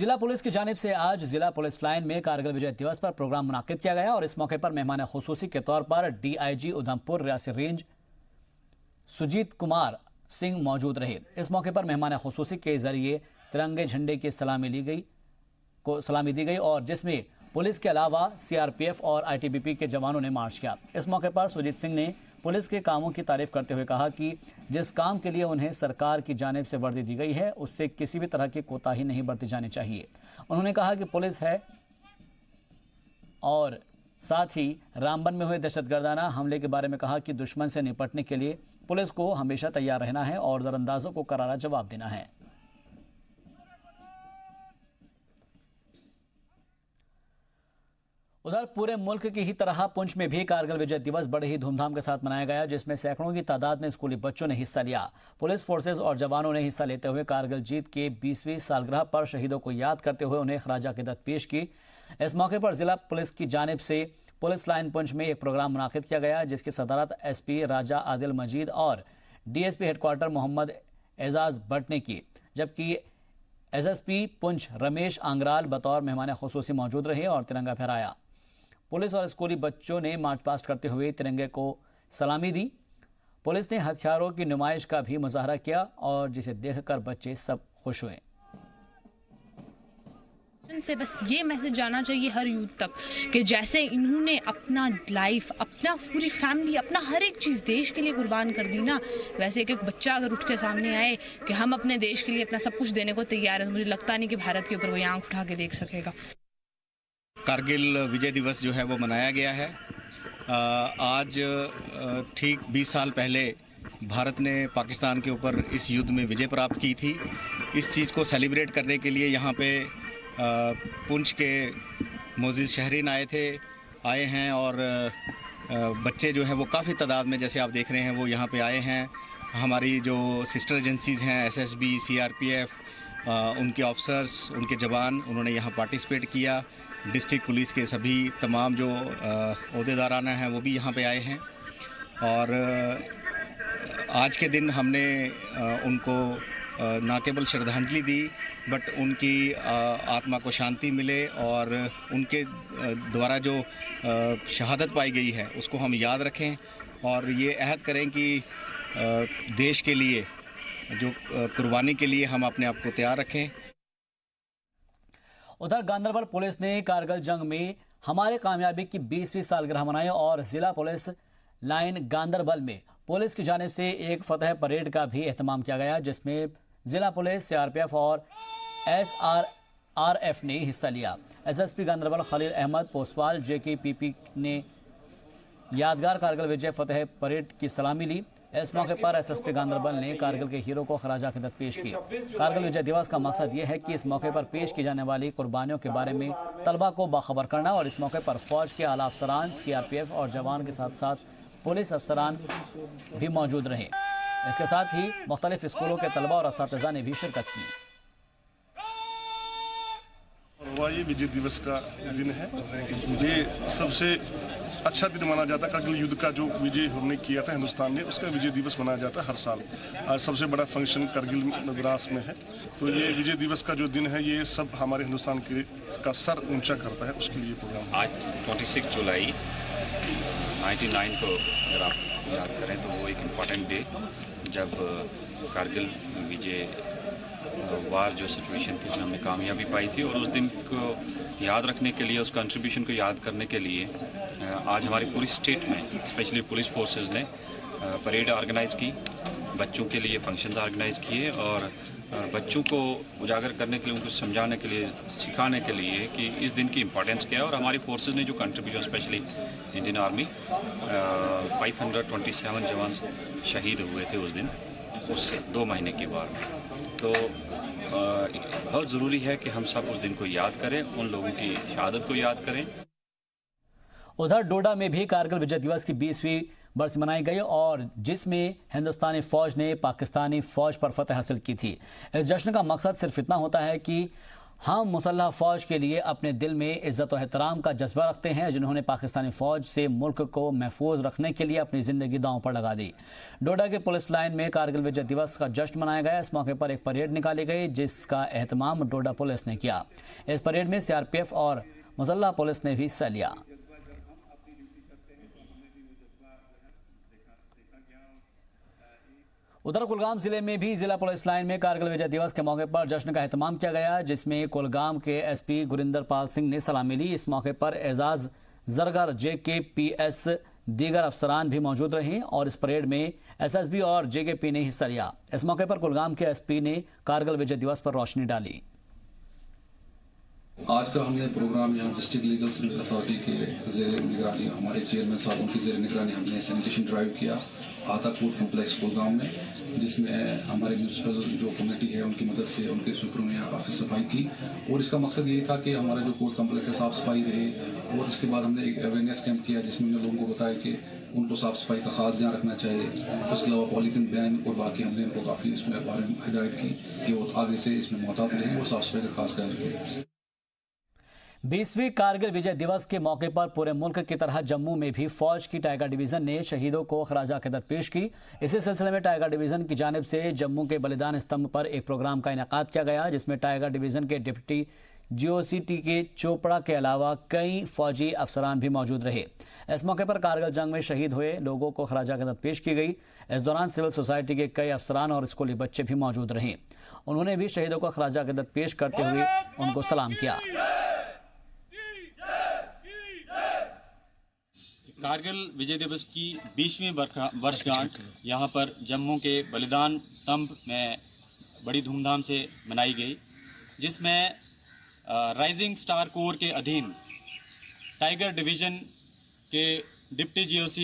जिला पुलिस की जानिब से आज जिला पुलिस लाइन में कारगिल विजय दिवस पर प्रोग्राम मुनाकिद किया गया और इस मौके पर मेहमान खुसूसी के तौर पर डीआईजी उधमपुर रियासी रेंज सुजीत कुमार सिंह मौजूद रहे। इस मौके पर मेहमान खुसूसी के जरिए तिरंगे झंडे की सलामी दी गई और जिसमें पुलिस के अलावा सीआरपीएफ और आईटीबीपी के जवानों ने मार्च किया। इस मौके पर सुजीत सिंह ने पुलिस के कामों की तारीफ करते हुए कहा कि जिस काम के लिए उन्हें सरकार की जानिब से वर्दी दी गई है उससे किसी भी तरह की कोताही नहीं बरती जानी चाहिए। उन्होंने कहा कि पुलिस है और साथ ही रामबन में हुए दहशतगर्दाना हमले के बारे में कहा कि दुश्मन से निपटने के लिए पुलिस को हमेशा तैयार रहना है और दरअंदाजों को करारा जवाब देना है। उधर पूरे मुल्क की ही तरह पुंछ में भी कारगिल विजय दिवस बड़े ही धूमधाम के साथ मनाया गया, जिसमें सैकड़ों की तादाद में स्कूली बच्चों ने हिस्सा लिया। पुलिस फोर्सेज और जवानों ने हिस्सा लेते हुए कारगिल जीत के 20वीं सालगिरह पर शहीदों को याद करते हुए उन्हें खराज अकीदत पेश की। इस मौके पर जिला पुलिस की जानिब से पुलिस लाइन पुंछ में एक प्रोग्राम मुनाकिद किया गया, जिसकी सदारत एसपी राजा आदिल मजीद और डीएसपी हेडक्वार्टर मोहम्मद एजाज भट्ट ने की, जबकि एसएसपी पुंछ रमेश आंगराल बतौर मेहमान खुसूसी मौजूद रहे और तिरंगा फहराया। पुलिस और स्कूली बच्चों ने मार्च पास्ट करते हुए तिरंगे को सलामी दी। पुलिस ने हथियारों की नुमाइश का भी मुजाहरा किया और जिसे देखकर बच्चे सब खुश हुए। से बस ये मैसेज जाना चाहिए हर यूथ तक कि जैसे इन्होंने अपना लाइफ, अपना पूरी फैमिली, अपना हर एक चीज़ देश के लिए कुर्बान कर दी ना, वैसे एक बच्चा अगर उठ के सामने आए कि हम अपने देश के लिए अपना सब कुछ देने को तैयार है, तो मुझे लगता नहीं कि भारत के ऊपर कोई आंख उठा के देख सकेगा। कारगिल विजय दिवस जो है वो मनाया गया है। आज ठीक 20 साल पहले भारत ने पाकिस्तान के ऊपर इस युद्ध में विजय प्राप्त की थी। इस चीज़ को सेलिब्रेट करने के लिए यहाँ पे पुंछ के मोअज़्ज़िज़ शहरीन आए हैं और बच्चे जो हैं वो काफ़ी तादाद में, जैसे आप देख रहे हैं, वो यहाँ पे आए हैं। हमारी जो सिस्टर एजेंसीज़ हैं, एसएसबी, सीआरपीएफ, उनके ऑफिसर्स, उनके जवान, उन्होंने यहाँ पार्टिसिपेट किया। डिस्ट्रिक्ट पुलिस के सभी तमाम जो ओहदेदारान हैं वो भी यहाँ पे आए हैं और आज के दिन हमने उनको ना केवल श्रद्धांजलि दी बट उनकी आत्मा को शांति मिले और उनके द्वारा जो शहादत पाई गई है उसको हम याद रखें और ये अहद करें कि देश के लिए जो कुर्बानी के लिए हम अपने आप को तैयार रखें। उधर गांदरबल पुलिस ने कारगिल जंग में हमारे कामयाबी की 20वीं सालगिरह मनाई और जिला पुलिस लाइन गांदरबल में पुलिस की जानिब से एक फतह परेड का भी एहतमाम किया गया, जिसमें जिला पुलिस, सीआरपीएफ और एसआरआरएफ ने हिस्सा लिया। एसएसपी गांदरबल खलील अहमद पोसवाल जेकेपीपी ने यादगार कारगिल विजय फतह परेड की सलामी ली। इस मौके पर एसएसपी गांदरबल ने कारगिल के हीरो को खराज अकीदत पेश की। कारगिल विजय दिवस का मकसद यह है कि इस मौके पर पेश की जाने वाली कुर्बानियों के बारे में तलबा को बाखबर करना और इस मौके पर फौज के आला अफसरान, सीआरपीएफ और जवान के साथ साथ पुलिस अफसरान भी मौजूद रहे। इसके साथ ही मुख्तलिफ स्कूलों के तलबा और असातिज़ा ने भी शिरकत की। ये विजय दिवस का दिन है, ये सबसे अच्छा दिन माना जाता है। कारगिल युद्ध का जो विजय हमने किया था हिंदुस्तान ने, उसका विजय दिवस मनाया जाता है हर साल। आज सबसे बड़ा फंक्शन कारगिल द्रास में है, तो ये विजय दिवस का जो दिन है ये सब हमारे हिंदुस्तान का सर ऊंचा करता है, उसके लिए प्रोग्राम। आज 26 जुलाई 99 को अगर आप याद करें तो वो एक इम्पॉर्टेंट डे जब कारगिल विजय वार जो सिचुएशन थी उसमें हमने कामयाबी पाई थी और उस दिन को याद रखने के लिए, उस कंट्रीब्यूशन को याद करने के लिए आज हमारी पूरी स्टेट में स्पेशली पुलिस फोर्सेस ने परेड ऑर्गेनाइज़ की, बच्चों के लिए फंक्शंस ऑर्गेनाइज़ किए और बच्चों को उजागर करने के लिए, उनको समझाने के लिए, सिखाने के लिए कि इस दिन की इम्पोर्टेंस क्या है। और हमारी फोर्सेस ने जो कंट्रीब्यूशन, स्पेशली इंडियन आर्मी 527 जवान शहीद हुए थे उस दिन, उससे 2 महीने के बाद। तो बहुत ज़रूरी है कि हम सब उस दिन को याद करें, उन लोगों की शहादत को याद करें। उधर डोडा में भी कारगिल विजय दिवस की 20वीं बरस मनाई गई और जिसमें हिंदुस्तानी फौज ने पाकिस्तानी फौज पर फतह हासिल की थी। इस जश्न का मकसद सिर्फ इतना होता है कि हम मुसल्लह फ़ौज के लिए अपने दिल में इज़्ज़त और एहतराम का जज्बा रखते हैं, जिन्होंने पाकिस्तानी फ़ौज से मुल्क को महफूज रखने के लिए अपनी ज़िंदगी दांव पर लगा दी। डोडा के पुलिस लाइन में कारगिल विजय दिवस का जश्न मनाया गया। इस मौके पर एक परेड निकाली गई, जिसका एहतमाम डोडा पुलिस ने किया। इस परेड में CRPF और मुसल्लह पुलिस ने भी हिस्सा लिया। उधर कुलगाम जिले में भी जिला पुलिस लाइन में कारगिल विजय दिवस के मौके पर जश्न का एहतमाम किया गया, जिसमें कुलगाम के SP गुरिंदर पाल सिंह ने सलामी ली। इस मौके पर एजाज जरगर JKPS दीगर अफसरान भी मौजूद रहे और इस परेड में SSB और JKP ने हिस्सा लिया। इस मौके पर कुलगाम के SP ने कारगिल विजय दिवस पर रोशनी डाली। आज का हमने प्रोग्राम यहाँ डिस्ट्रिक्ट लीगल सर्विस अथॉरिटी के ज़ेर निगरानी, हमारे चेयरमैन साहब की ज़ेर निगरानी हमने सैनिटेशन ड्राइव किया आता कोर्ट कम्प्लेक्स कुलगाम में, जिसमें हमारे म्यूनसिपल जो कमेटी है उनकी मदद से उनके सुपरों ने यहाँ काफ़ी सफाई की। और इसका मकसद यही था कि हमारा जो कोर्ट कम्प्लेक्स है साफ़ सफाई रहे। और इसके बाद हमने एक अवेयरनेस कैंप किया, जिसमें हमने लोगों को बताया कि उनको साफ़ सफाई का खास ध्यान रखना चाहिए। उसके अलावा पॉलीथीन बैन और बाकी हमने उनको काफ़ी इसमें बारे में हिदायत की कि वो आगे से इसमें मोहतात रहें और साफ़ सफाई का खास ख्याल रखें। 20वीं कारगिल विजय दिवस के मौके पर पूरे मुल्क की तरह जम्मू में भी फौज की टाइगर डिवीजन ने शहीदों को खराज अकीदत पेश की। इसी सिलसिले में टाइगर डिवीजन की जानिब से जम्मू के बलिदान स्तंभ पर एक प्रोग्राम का इनेकाद किया गया, जिसमें टाइगर डिवीजन के डिप्टी GOC के चोपड़ा के अलावा कई फौजी अफसरान भी मौजूद रहे। इस मौके पर कारगिल जंग में शहीद हुए लोगों को खराज अकीदत पेश की गई। इस दौरान सिविल सोसाइटी के कई अफसरान और स्कूली बच्चे भी मौजूद रहे। उन्होंने भी शहीदों को खराज अकीदत पेश करते हुए उनको सलाम किया। कारगिल विजय दिवस की 20वीं वर्षगांठ यहाँ पर जम्मू के बलिदान स्तंभ में बड़ी धूमधाम से मनाई गई, जिसमें राइजिंग स्टार कोर के अधीन टाइगर डिवीज़न के deputy GOC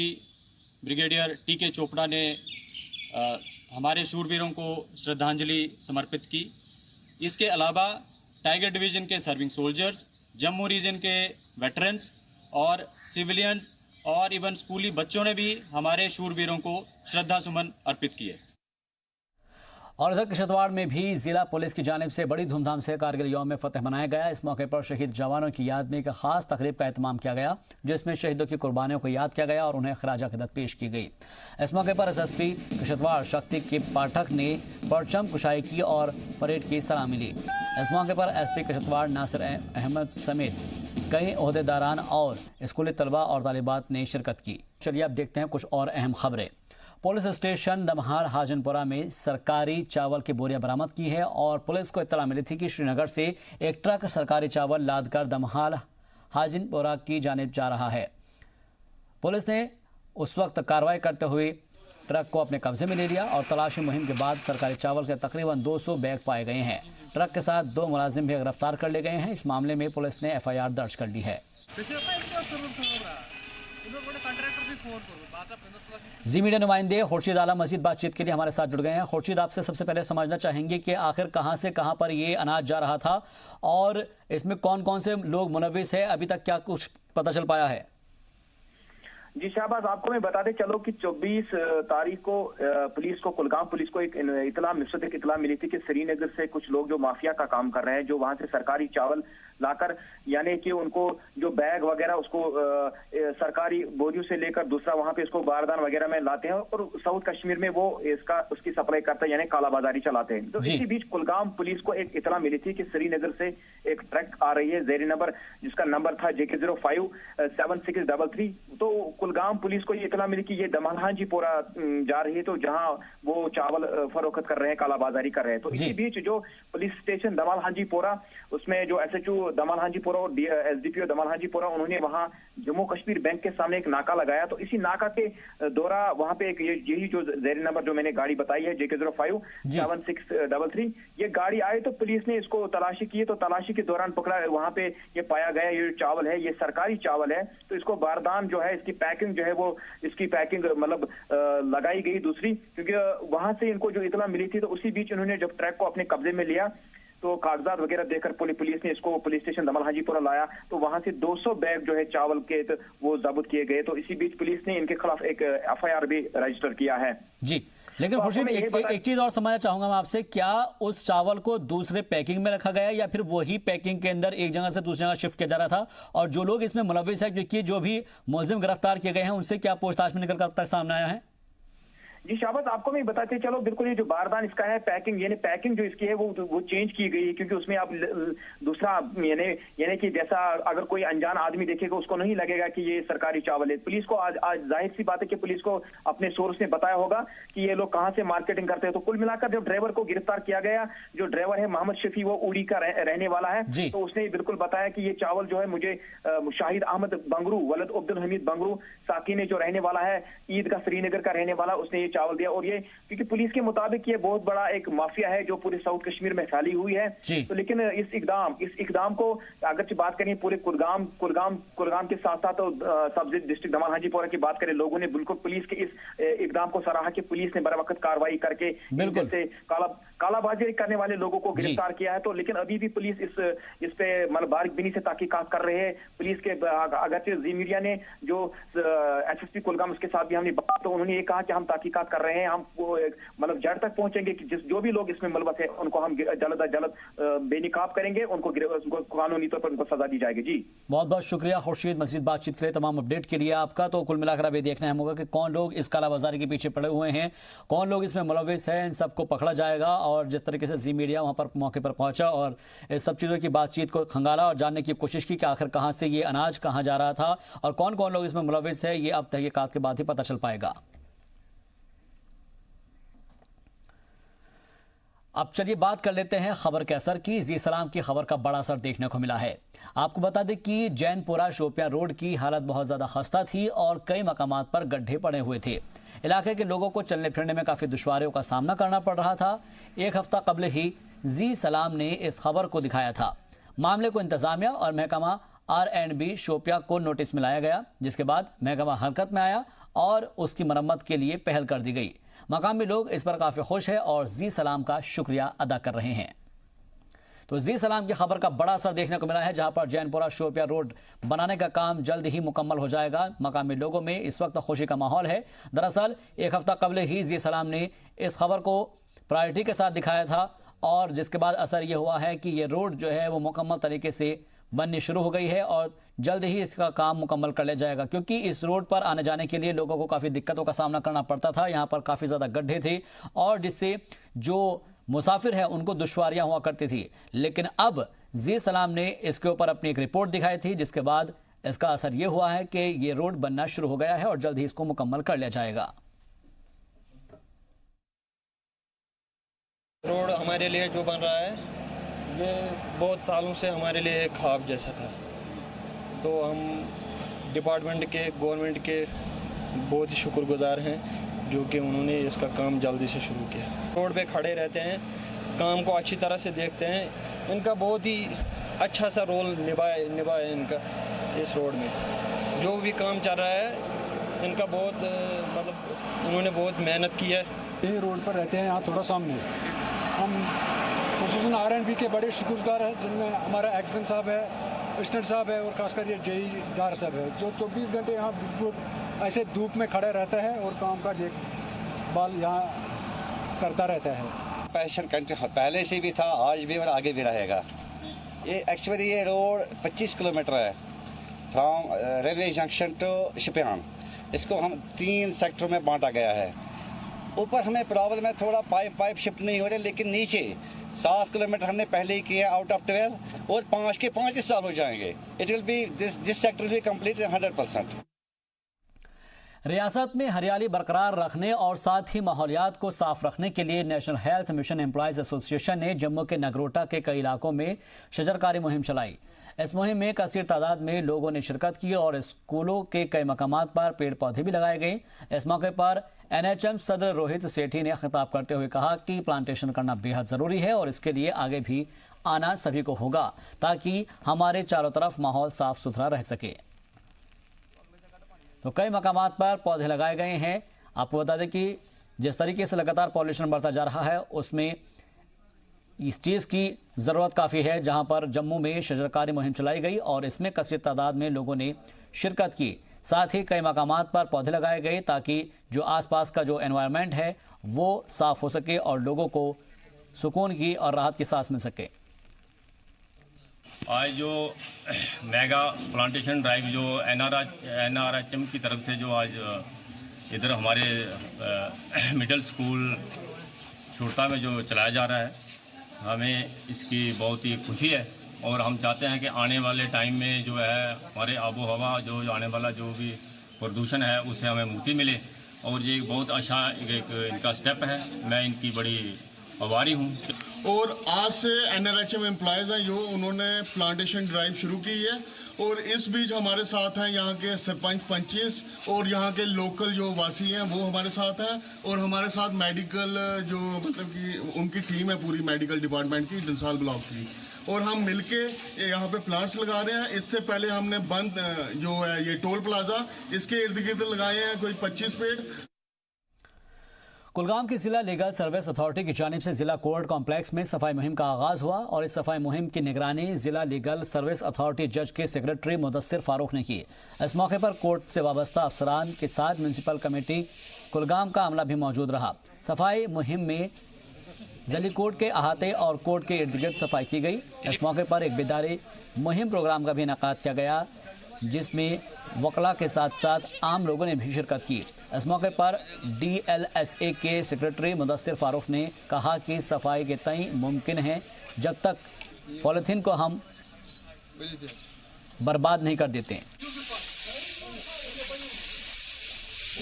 brigadier TK Chopra ने हमारे शूरवीरों को श्रद्धांजलि समर्पित की। इसके अलावा टाइगर डिवीज़न के सर्विंग सोल्जर्स, जम्मू रीजन के वेटरन्स और सिविलियंस और इवन स्कूली बच्चों ने भी हमारे शूरवीरों को श्रद्धा सुमन अर्पित किए। और इधर किश्तवाड़ में भी जिला पुलिस की जानिब से बड़ी धूमधाम से कारगिल यौम फतेह मनाया गया। इस मौके पर शहीद जवानों की याद में एक खास तकरीब का एहतमाम किया गया, जिसमें शहीदों की कुर्बानियों को याद किया गया और उन्हें खराज अकीदत पेश की गई। इस मौके पर SSP किश्तवाड़ शक्ति के पाठक ने परचम कुशाई की और परेड की सलामी ली। इस मौके पर SP किश्तवाड़ नासिर अहमद समेत कई ओहदेदारान और स्कूली तलबा और तालिबात ने शिरकत की। चलिए अब देखते हैं कुछ और अहम खबरें। पुलिस स्टेशन दमहाल हाजनपुरा में सरकारी चावल की बोरियां बरामद की है और पुलिस को इत्तला मिली थी कि श्रीनगर से एक ट्रक सरकारी चावल लादकर दमहाल हाजनपुरा की जानिब जा रहा है। पुलिस ने उस वक्त कार्रवाई करते हुए ट्रक को अपने कब्जे में ले लिया और तलाशी मुहिम के बाद सरकारी चावल के तकरीबन 200 बैग पाए गए हैं। ट्रक के साथ 2 मुलाजिम भी गिरफ्तार कर लिए गए हैं। इस मामले में पुलिस ने FIR दर्ज कर ली है। जी मीडिया नुमाइंदे खुर्शीद आलम मजीद बातचीत के लिए हमारे साथ जुड़ गए हैं। खुर्शीद, आपसे सबसे पहले समझना चाहेंगे कि आखिर कहां से कहां पर ये अनाज जा रहा था और इसमें कौन कौन से लोग मुनव्विस है, अभी तक क्या कुछ पता चल पाया है? जी शाहबाज, आपको मैं बताते चलो कि 24 तारीख को पुलिस को, कुलगाम पुलिस को एक इतला मिली थी कि श्रीनगर से कुछ लोग जो माफिया का काम कर रहे हैं, जो वहां से सरकारी चावल लाकर, यानी कि उनको जो बैग वगैरह उसको सरकारी बोरियों से लेकर दूसरा वहां पे इसको बारदान वगैरह में लाते हैं और साउथ कश्मीर में वो उसकी सप्लाई करते हैं, यानी कालाबाजारी चलाते हैं। तो इसी बीच कुलगाम पुलिस को एक इतला मिली थी कि श्रीनगर से एक ट्रक आ रही है ज़ेरी नंबर, जिसका नंबर था JK057633। तो कुलगाम पुलिस को ये इतला मिली कि ये दमहाल हाजीपोरा जा रही है, तो जहां वो चावल फरोख्त कर रहे हैं, कालाबाजारी कर रहे हैं। तो इसी बीच जो पुलिस स्टेशन दमहाल हाजीपोरा, उसमें जो SHO दमहाल हाजीपोरा और SDPO दमहाल हाजीपोरा, उन्होंने वहां जम्मू कश्मीर बैंक के सामने एक नाका लगाया। तो इसी नाका के दौरा वहां पे एक यही जो ज़ेरी नंबर जो मैंने गाड़ी बताई है JK057633, ये गाड़ी आई तो पुलिस ने इसको तलाशी की। तो तलाशी के दौरान पकड़ा, वहां पे ये पाया गया ये चावल है, ये सरकारी चावल है। तो इसको बारदान जो है, इसकी पैकिंग जो है वो, इसकी पैकिंग मतलब लगाई गई दूसरी, क्योंकि वहां से इनको जो इतला मिली थी। तो उसी बीच उन्होंने जब ट्रक को अपने कब्जे में लिया तो कागजात वगैरह देकर पुलिस ने इसको पुलिस स्टेशन दमहाल हाजीपुरा लाया। तो वहां से 200 बैग जो है चावल के वो जब्त किए गए। तो इसी बीच पुलिस ने इनके खिलाफ एक FIR भी रजिस्टर किया है। जी, लेकिन तो आपको खुर्शीद मैं ये बता- एक चीज और समझना चाहूंगा मैं आपसे, क्या उस चावल को दूसरे पैकिंग में रखा गया या फिर वही पैकिंग के अंदर एक जगह से दूसरी जगह शिफ्ट किया जा रहा था? और जो लोग इसमें मुलविस है, क्योंकि जो भी मुलजिम गिरफ्तार किए गए हैं, उनसे क्या पूछताछ में निकलकर अब तक सामने आया है? जी शाबाश, आपको मैं बताते चलो, बिल्कुल ये जो बारदान इसका है, पैकिंग यानी पैकिंग जो इसकी है वो चेंज की गई है, क्योंकि उसमें आप दूसरा यानी कि जैसा अगर कोई अनजान आदमी देखेगा उसको नहीं लगेगा कि ये सरकारी चावल है। पुलिस को आज जाहिर सी बात है कि पुलिस को अपने सोर्स ने बताया होगा कि ये लोग कहां से मार्केटिंग करते हैं। तो कुल मिलाकर जब ड्राइवर को गिरफ्तार किया गया, जो ड्राइवर है मोहम्मद शफी, वो उड़ी का रहने वाला है, तो उसने बिल्कुल बताया कि ये चावल जो है मुझे शाहिद अहमद बंगरू, वलद अब्दुल हमीद बंगरू साकिने जो रहने वाला है, ईद का श्रीनगर का रहने वाला, उसने ये चावल दिया। और ये क्योंकि पुलिस के मुताबिक ये बहुत बड़ा एक माफिया है जो पूरे साउथ कश्मीर में फैली हुई है। तो लेकिन इस इकदाम को अगर बात करें पूरे कुलगाम के साथ साथ सब डिस्ट्रिक्ट दमन हाजीपुरा की बात करें, लोगों ने बिल्कुल पुलिस के इस इकदाम को सराहा कि पुलिस ने बर वक्त कार्रवाई करके जैसे कालाबाजारी करने वाले लोगों को गिरफ्तार किया है। तो लेकिन अभी भी पुलिस इस पे मतलब बारीकबीनी से तहकीकात कर रहे हैं। पुलिस के अगरचे जी मीडिया ने जो एसएसपी कुलगाम उसके साथ भी हमने बात, तो उन्होंने ये कहा कि हम तहकीकात कर रहे हैं, हम मतलब जड़ तक पहुंचेंगे कि जो भी लोग इसमें मुलवस है उनको हम जल्द अज जल्द बेनिकाब करेंगे, उनको कानूनी तौर पर उनको सजा दी जाएगी। जी बहुत बहुत शुक्रिया खुर्शीद, मजीद बातचीत के लिए, तमाम अपडेट के लिए आपका। तो कुल मिलाकर अब ये देखना होगा कि कौन लोग इस कालाबाजारी के पीछे पड़े हुए हैं, कौन लोग इसमें मुलविस है, इन सबको पकड़ा जाएगा। और जिस तरीके से जी मीडिया वहां पर मौके पर पहुंचा और इस सब चीज़ों की बातचीत को खंगाला और जानने की कोशिश की कि आखिर कहां से ये अनाज कहां जा रहा था और कौन कौन लोग इसमें मुलविस है, ये अब तहकीकात के बाद ही पता चल पाएगा। अब चलिए बात कर लेते हैं खबर के असर की। जी सलाम की खबर का बड़ा असर देखने को मिला है। आपको बता दें कि जैनपुरा शोपियां रोड की हालत बहुत ज़्यादा खस्ता थी और कई मकामात पर गड्ढे पड़े हुए थे। इलाके के लोगों को चलने फिरने में काफ़ी दुश्वारियों का सामना करना पड़ रहा था। एक हफ्ता कबल ही जी सलाम ने इस खबर को दिखाया था। मामले को इंतजामिया और महकमा R&B शोपिया को नोटिस में लाया गया, जिसके बाद महकमा हरकत में आया और उसकी मरम्मत के लिए पहल कर दी गई। मकामी लोग इस पर काफ़ी खुश हैं और जी सलाम का शुक्रिया अदा कर रहे हैं। तो जी सलाम की खबर का बड़ा असर देखने को मिला है, जहां पर जैनपुरा शोपिया रोड बनाने का काम जल्द ही मुकम्मल हो जाएगा। मकामी लोगों में इस वक्त खुशी का माहौल है। दरअसल एक हफ्ता कबल ही जी सलाम ने इस खबर को प्रायोरिटी के साथ दिखाया था और जिसके बाद असर ये हुआ है कि ये रोड जो है वो मुकम्मल तरीके से बननी शुरू हो गई है और जल्द ही इसका काम मुकम्मल कर लिया जाएगा, क्योंकि इस रोड पर आने जाने के लिए लोगों को काफ़ी दिक्कतों का सामना करना पड़ता था। यहाँ पर काफ़ी ज़्यादा गड्ढे थे और जिससे जो मुसाफिर है उनको दुश्वारियाँ हुआ करती थी। लेकिन अब जी सलाम ने इसके ऊपर अपनी एक रिपोर्ट दिखाई थी, जिसके बाद इसका असर ये हुआ है कि ये रोड बनना शुरू हो गया है और जल्द ही इसको मुकम्मल कर लिया जाएगा। रोड हमारे लिए जो बन रहा है ये बहुत सालों से हमारे लिए एक ख्वाब जैसा था। तो हम डिपार्टमेंट के, गवर्नमेंट के बहुत ही शुक्रगुजार हैं जो कि उन्होंने इसका काम जल्दी से शुरू किया। रोड पे खड़े रहते हैं, काम को अच्छी तरह से देखते हैं। इनका बहुत ही अच्छा सा रोल निभाया इनका इस रोड में। जो भी काम चल रहा है इनका बहुत मतलब उन्होंने बहुत मेहनत की है। ये रोड पर रहते हैं यहाँ थोड़ा सामने। हम खुसूसन R&B के बड़े शुक्रगुजार हैं, जिनमें हमारा एक्सन साहब है, असिस्टेंट साहब है और खासकर ये जेई डार साहब है, जो 24 घंटे यहाँ बिल्कुल ऐसे धूप में खड़ा रहता है और काम का देखभाल यहाँ करता रहता है। पैशन पहले से भी था, आज भी और आगे भी रहेगा। ये एक्चुअली ये रोड 25 किलोमीटर है from railway junction to Shopian. इसको हम 3 सेक्टर में बांटा गया है। ऊपर हमें प्रॉब्लम है, थोड़ा पाइप शिफ्ट नहीं हो रहे, लेकिन नीचे 7 किलोमीटर हमने पहले ही किया आउट ऑफ 12 और 5 के 5 इस साल हो जाएंगे। It will be this sector will be complete 100%। रियासत में हरियाली बरकरार रखने और साथ ही माहौलियात को साफ रखने के लिए national health mission employees association ने जम्मू के नगरोटा के कई इलाकों में शजरकारी मुहिम चलाई। इस मुहिम में कसीर तादाद में लोगों ने शिरकत की और स्कूलों के कई मकामात पर पेड़ पौधे भी लगाए गए। इस मौके पर NHM सदर रोहित सेठी ने खिताब करते हुए कहा कि प्लांटेशन करना बेहद ज़रूरी है और इसके लिए आगे भी आना सभी को होगा ताकि हमारे चारों तरफ माहौल साफ सुथरा रह सके। तो कई मकामात पर पौधे लगाए गए हैं। आपको बता दें कि जिस तरीके से लगातार पॉल्यूशन बढ़ता जा रहा है उसमें इस चीज़ की ज़रूरत काफ़ी है, जहां पर जम्मू में शजरकारी मुहिम चलाई गई और इसमें कसीर तादाद में लोगों ने शिरकत की। साथ ही कई मकामात पर पौधे लगाए गए ताकि जो आसपास का जो एनवायरनमेंट है वो साफ हो सके और लोगों को सुकून की और राहत की सांस मिल सके। आज जो मेगा प्लांटेशन ड्राइव जो NRHM की तरफ से जो आज इधर हमारे मिडिल स्कूल छोटा में जो चलाया जा रहा है, हमें इसकी बहुत ही खुशी है और हम चाहते हैं कि आने वाले टाइम में जो है हमारे आबो हवा जो आने वाला जो भी प्रदूषण है उससे हमें मुक्ति मिले और ये बहुत अच्छा एक इनका स्टेप है। मैं इनकी बड़ी आभारी हूँ। और आज से NRHM एम्प्लॉयज़ हैं जो उन्होंने प्लांटेशन ड्राइव शुरू की है और इस बीच हमारे साथ हैं यहाँ के सरपंच पंचेस और यहाँ के लोकल जो वासी हैं वो हमारे साथ हैं और हमारे साथ मेडिकल जो मतलब कि उनकी टीम है पूरी मेडिकल डिपार्टमेंट की डंसाल ब्लॉक की, और हम मिलके यहाँ पे प्लांट्स लगा रहे हैं। इससे पहले हमने बंद जो है ये टोल प्लाजा इसके इर्द गिर्द लगाए हैं कोई 25 पेड़। कुलगाम की जिला लीगल सर्विस अथॉरिटी की जानिब से जिला कोर्ट कॉम्प्लेक्स में सफाई मुहिम का आगाज हुआ और इस सफाई मुहिम की निगरानी जिला लीगल सर्विस अथॉरिटी जज के सेक्रेटरी मुदस्सिर फारूक ने की। इस मौके पर कोर्ट से वाबस्ता अफसरान के साथ म्यूनसिपल कमेटी कुलगाम का अमला भी मौजूद रहा। सफाई मुहिम में जली कोर्ट के अहाते और कोर्ट के इर्द गिर्द सफाई की गई। इस मौके पर एक बेदारी मुहिम प्रोग्राम का भी इनेकाद किया गया जिसमें वकला के साथ साथ आम लोगों ने भी शिरकत की। इस मौके पर DLSA के सेक्रेटरी मुदस्सिर फारूक ने कहा कि सफाई के तय मुमकिन है जब तक पॉलीथीन को हम बर्बाद नहीं कर देते।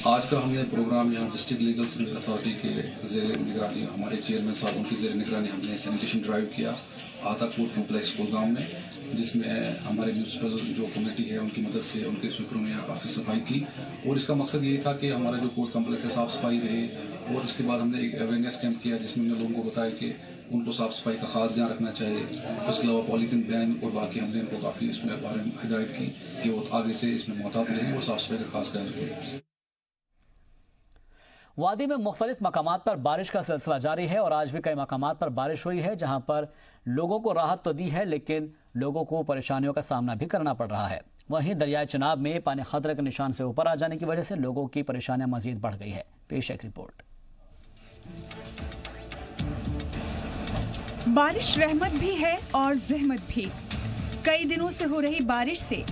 आज का हमने प्रोग्राम यहाँ डिस्ट्रिक्ट लीगल सर्विस अथॉरिटी के ज़ेरे निगरानी हमारे चेयरमैन साहब उनकी ज़ेरे निगरानी हमने सैनिटेशन ड्राइव किया आता कोर्ट कम्प्लेक्स कुलगाम में, जिसमें हमारे म्यूनसिपल जो कमेटी है उनकी मदद से उनके स्वीपरों ने यहाँ काफ़ी सफाई की और इसका मकसद ये था कि हमारा जो कोर्ट कम्प्लेक्स है साफ़ सफाई रहे। और उसके बाद हमने एक अवेयरनेस कैंप किया जिसमें हमने लोगों को बताया कि उनको साफ़ सफाई का खास ध्यान रखना चाहिए। उसके अलावा पॉलीथीन बैन और बाकी हमने उनको काफ़ी इसमें बारे में हिदायत की कि वो आगे से इसमें मोहतात रहें और साफ़ सफाई का खास ख्याल रखें। वादी में मुख्तलिफ मकामात पर बारिश का सिलसिला जारी है और आज भी कई मकामात पर बारिश हुई है जहां पर लोगों को राहत तो दी है लेकिन लोगों को परेशानियों का सामना भी करना पड़ रहा है। वहीं दरियाए चिनाब में पानी खतरे के निशान से ऊपर आ जाने की वजह से लोगों की परेशानियां मजीद बढ़ गई है। पेश एक रिपोर्ट। बारिश रहमत भी है और जहमत भी। कई दिनों से हो रही बारिश से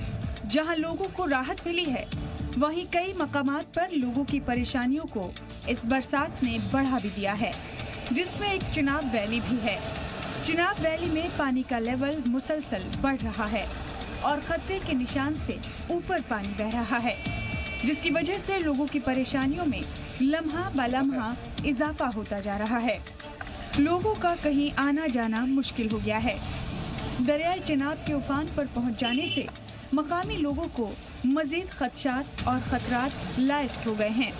जहां लोगों को राहत मिली है वहीं कई मकामात पर लोगों की परेशानियों को इस बरसात ने बढ़ा भी दिया है, जिसमें एक चिनाब वैली भी है। चिनाब वैली में पानी का लेवल मुसलसल बढ़ रहा है और खतरे के निशान से ऊपर पानी बह रहा है, जिसकी वजह से लोगों की परेशानियों में लम्हा ब लम्हा इजाफा होता जा रहा है। लोगों का कहीं आना जाना मुश्किल हो गया है। दरियाए चिनाब के उफान पर पहुंच जाने से मकामी लोगों को मजीद खदशात और खतरात लायक हो गए हैं।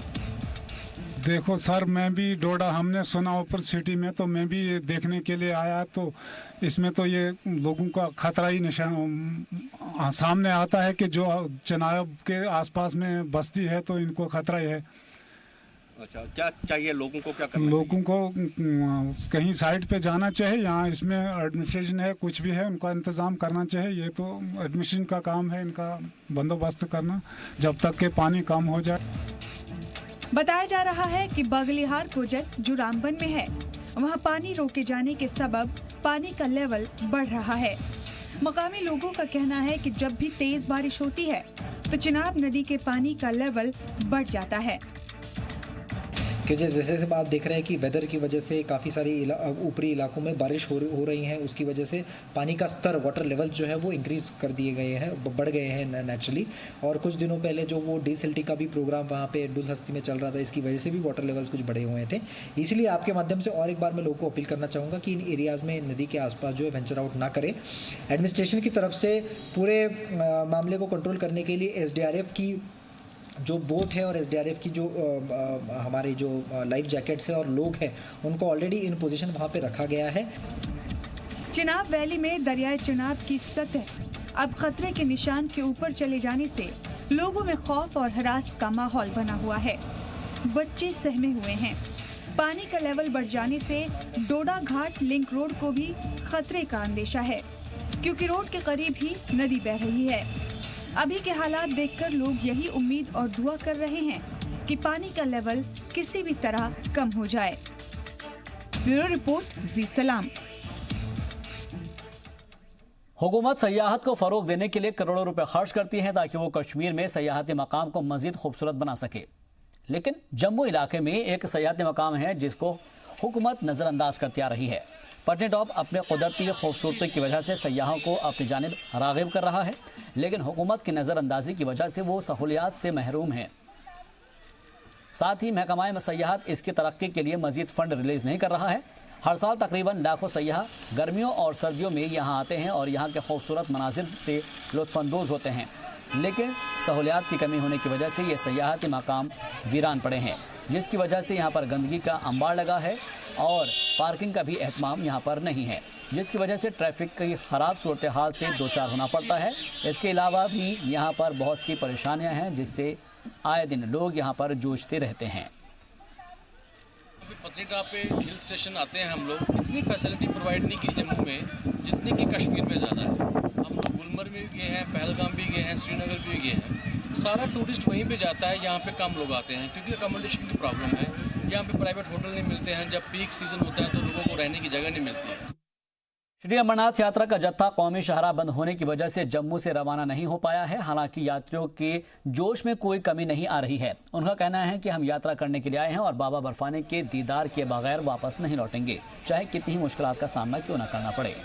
देखो सर, मैं भी डोडा हमने सुना ऊपर सिटी में, तो मैं भी ये देखने के लिए आया, तो इसमें तो ये लोगों का खतरा ही निशान सामने आता है कि जो चिनाब के आसपास में बस्ती है तो इनको खतरा ही है। अच्छा, क्या चाहिए लोगों को? क्या करना लोगों को कहीं साइड पे जाना चाहिए। यहाँ इसमें एडमिनिस्ट्रेशन है, कुछ भी है, उनका इंतज़ाम करना चाहिए। ये तो एडमिनिस्ट्रेशन का काम है इनका बंदोबस्त करना जब तक के पानी कम हो जाए। बताया जा रहा है कि बगलिहार प्रोजेक्ट जो रामबन में है वहाँ पानी रोके जाने के सबब पानी का लेवल बढ़ रहा है। मकामी लोगों का कहना है कि जब भी तेज बारिश होती है तो चिनाब नदी के पानी का लेवल बढ़ जाता है। कि जैसे आप देख रहे हैं कि वेदर की वजह से काफ़ी सारी ऊपरी इलाकों में बारिश हो रही है, उसकी वजह से पानी का स्तर, वाटर लेवल जो है वो इंक्रीज़ कर दिए गए हैं, बढ़ गए हैं नेचुरली। और कुछ दिनों पहले जो वो डीसिल्टी का भी प्रोग्राम वहाँ पे डुलहस्ती में चल रहा था, इसकी वजह से भी वाटर लेवल्स कुछ बढ़े हुए थे। इसलिए आपके माध्यम से और एक बार मैं लोगों को अपील करना चाहूँगा कि इन एरियाज़ में नदी के आसपास जो है वेंचर आउट ना करें। एडमिनिस्ट्रेशन की तरफ से पूरे मामले को कंट्रोल करने के लिए SDRF की जो बोट है और SDRF की जो हमारे जो लाइफ जैकेट्स है और लोग हैं उनको ऑलरेडी इन पोजीशन वहाँ पे रखा गया है। चिनाब वैली में दरियाए चिनाब की सतह अब खतरे के निशान के ऊपर चले जाने से लोगों में खौफ और हरास का माहौल बना हुआ है। बच्चे सहमे हुए हैं। पानी का लेवल बढ़ जाने से डोडा घाट लिंक रोड को भी खतरे का अंदेशा है, क्योंकि रोड के करीब ही नदी बह रही है। अभी के हालात देखकर लोग यही उम्मीद और दुआ कर रहे हैं कि पानी का लेवल किसी भी तरह कम हो जाए। ब्यूरो रिपोर्ट, जी सलाम। हुकूमत सयाहत को फरोग देने के लिए करोड़ों रुपए खर्च करती है ताकि वो कश्मीर में सयाहती मकाम को मजीद खूबसूरत बना सके, लेकिन जम्मू इलाके में एक सयाहती मकाम है जिसको हुकूमत नजरअंदाज करती आ रही है। पटनी टॉप अपने कुदरती खूबसूरती की वजह से सयाहों को अपनी जानिब राग़िब कर रहा है, लेकिन हुकूमत की नज़रअंदाजी की वजह से वो सहूलियात से महरूम है। साथ ही महकमा सयाहत इसकी तरक्की के लिए मजीद फंड रिलीज नहीं कर रहा है। हर साल तकरीबन लाखों सयाह गर्मियों और सर्दियों में यहाँ आते हैं और यहाँ के खूबसूरत मनाजिर से लुत्फ़अंदोज़ होते हैं, लेकिन सहूलियात की कमी होने की वजह से ये सयाहती मकाम वीरान पड़े हैं, जिसकी वजह से यहाँ पर गंदगी का अंबार लगा है और पार्किंग का भी एहतमाम यहाँ पर नहीं है, जिसकी वजह से ट्रैफिक की ख़राब सूरत हाल से दो चार होना पड़ता है। इसके अलावा भी यहाँ पर बहुत सी परेशानियाँ हैं जिससे आए दिन लोग यहाँ पर जूझते रहते हैं। पटनी टॉप पे हिल स्टेशन आते हैं हम लोग, इतनी फैसिलिटी प्रोवाइड नहीं की जम्मू में जितनी कि कश्मीर में ज़्यादा है। हम लोग गुलमर्ग भी गए हैं, पहलगाम भी गए हैं, श्रीनगर भी गए हैं। सारा टूरिस्ट वहीं पे जाता है, यहाँ पे कम लोग आते हैं क्योंकि अकोमोडेशन की प्रॉब्लम है। यहाँ पे प्राइवेट होटल नहीं मिलते हैं, जब पीक सीजन होता है तो लोगों को रहने की जगह नहीं मिलती है। श्री अमरनाथ यात्रा का जत्था कौमी शाहराह बंद होने की वजह से जम्मू से रवाना नहीं हो पाया है। हालांकि यात्रियों के जोश में कोई कमी नहीं आ रही है। उनका कहना है कि हम यात्रा करने के लिए आए हैं और बाबा बर्फानी के दीदार के बगैर वापस नहीं लौटेंगे, चाहे कितनी ही मुश्किलात का सामना क्यों न करना पड़े।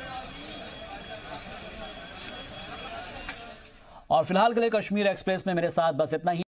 और फिलहाल के लिए कश्मीर एक्सप्रेस में मेरे साथ बस इतना ही।